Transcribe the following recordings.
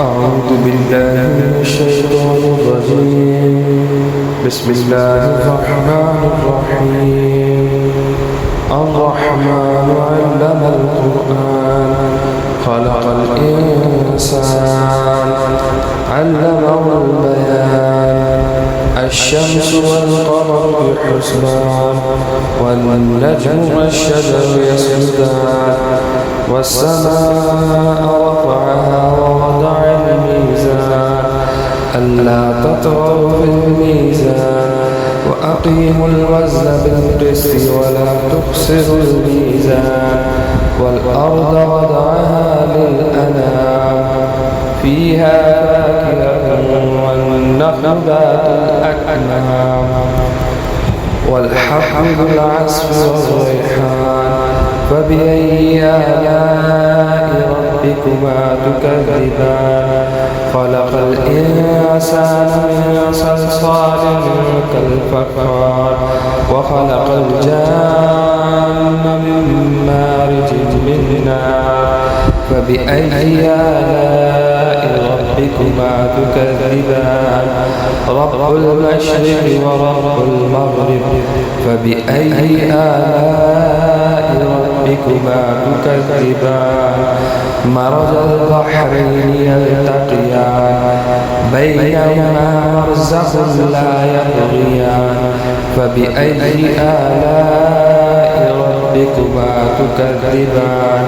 أعوذ بالله من الشيطان الرجيم. بسم الله الرحمن الرحيم. الرحمن علم القرآن خلق الإنسان علمه البيان. الشمس والقمر بحسبان والنجم والشجر يسجدان والسماء رفعها ووضع الميزان ألا تطغوا في الميزان وأقيموا الوزن بالقسط ولا تخسروا الميزان والأرض وضعها للأنام فيها فاكهة والنخل ذات الأكمام والحب ذو العصف والريحان فبأي آلاء ربكما تكذبان. خلق الإنسان من صلصال كالفخار وخلق الجان من مارج من نار فبأي آلاء ربكما تكذبان. رب المشرق ورب المغرب فبأي آلاء ربكما تكذبان. مرج البحرين يلتقيان بينهما برزخ لا يبغيان فبأي آلاء ربكما تكذبان.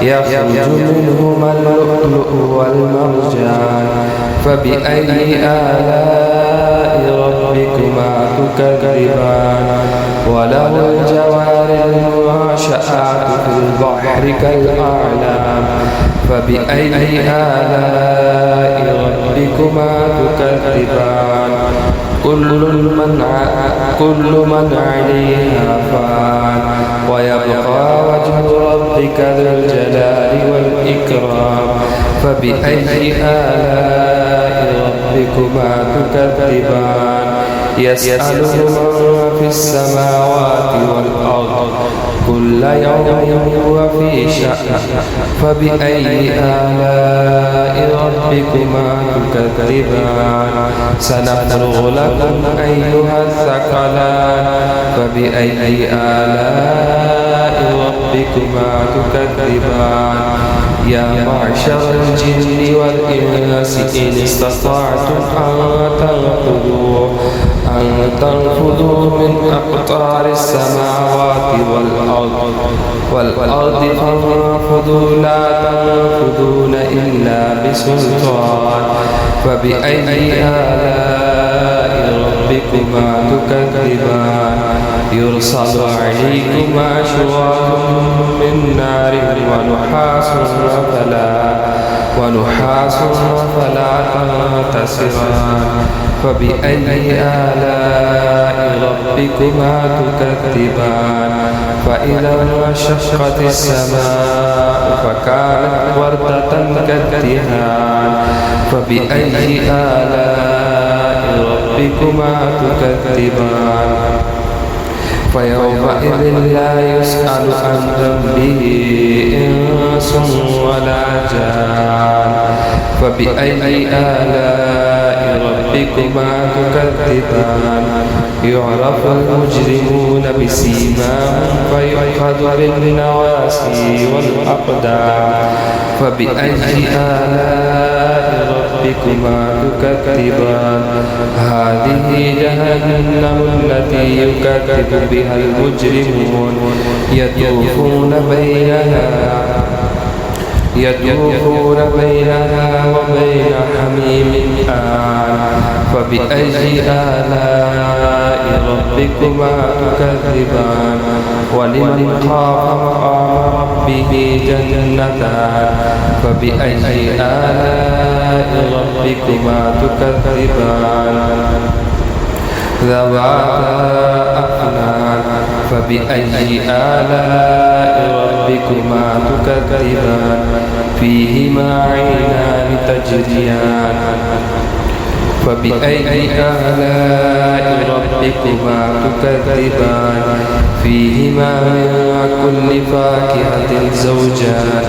يخرج منهما اللؤلؤ والمرجان فبأي آلاء ربكما تكذبان. وله الجوار المنشآت في البحر كالأعلام فبأي آلاء ربكما تكذبان. كل من عليها فان ويبقى وجه ربك ذو الجلال والإكرام فبأي آلاء ربكما تكذبان. يسأله من في السماوات والأرض كل يوم هو في شأن فبأي آلاء ربكما تكذبان. سنفرغ لكم أيها الثقلان فبأي آلاء ربكما تكذبان. يا معشر الجن والإنس إن استطعتم أن تنفذوا من أقطار السماوات والأرض فانفذوا لا تنفذون إلا بسلطان فبأي آلاء ربكما تكذبان. يرسل عليكما شواظ من نار ونحاس فلا تنتصران فبأي آلاء ربكما تكذبان. فإذا انشقت السماء فكانت وردة كالدهان فبأي آلاء ربكما تكذبان. فيومئذ لا يسأل عن ذنبه إنس ولا جان فبأي آلاء ربكما تكذبان. يعرف المجرمون بسيماهم فيؤخذ بالنواسي والأقدام فبأي آلاء ربكما تكذبان. هذه جهنم التي يكذب بها المجرمون يطوفون بينها وبين حميم آن فبأي آلاء ربكما تكذبان. ولمن خاف مقام ربه جنتان فبأي آلاء ربكما تكذبان. ذواتا أفنان فبأي آلاء ربكما تكذبان. فيهما عينان تجريان فبأي آلاء ربكما تكذبان فيهما من كل فاكهة زوجان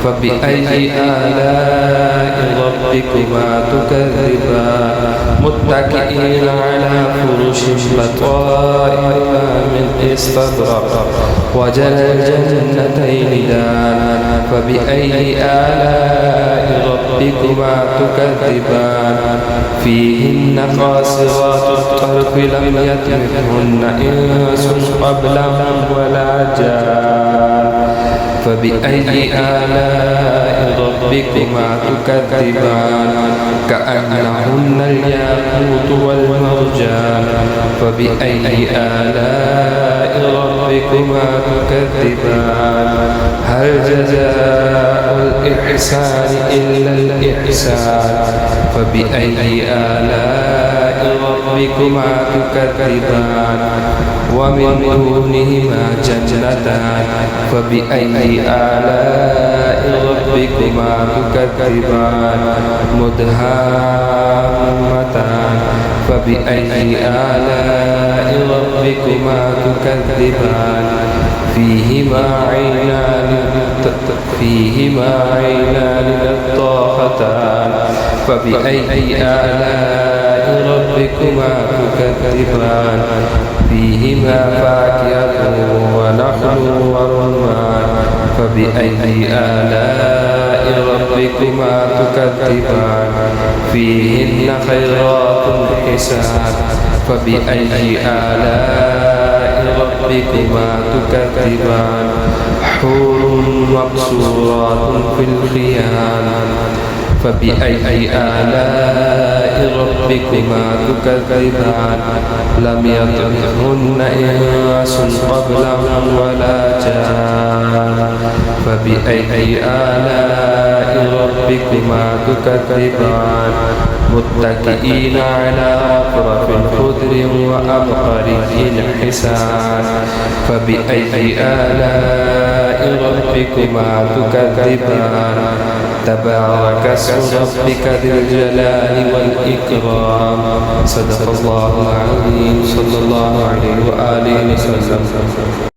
فبأي آلاء ربكما ربكما تكذبان متكئين على فرش بطائنها من استبرق وجنى الجنتين دان فبأي آلاء ربكما تكذبان فيهن قاصرات الطرف لم يطمثهن إنس قبلهم ولا جان فبأي آلاء ربكما تكذبان كأنهن الياقوت والمرجان فبأي آلاء ربكما تكذبان هل جزاء الإحسان إلا الإحسان فبأي آلاء ربكما تكذبان ومن دونهما جنتان فبأي آلاء ربكما تكذبان مدهامتان فبأي آلاء ربكما تكذبان فيهما عينان نضاختان فبأي آلاء ربكما تكذبان فيهما فاكهة ونخل ورمان فبأي آلاء ربكما تكذبان فيهن خيرات حسان فبأي آلاء ربكما تكذبان حور مقصورات في الخيام فبأي آلاء ربكما تكذبان لم يطمثهن إنس قبلهم ولا جان فبأي آلاء ربكما تكذبان متكئين على رفرف خضر وأبقري حسان فبأي آلاء ربكما تكذبان تبارك اسم ربك ذي الجلال والإكرام صدق الله العظيم صلى الله عليه وآله وسلم.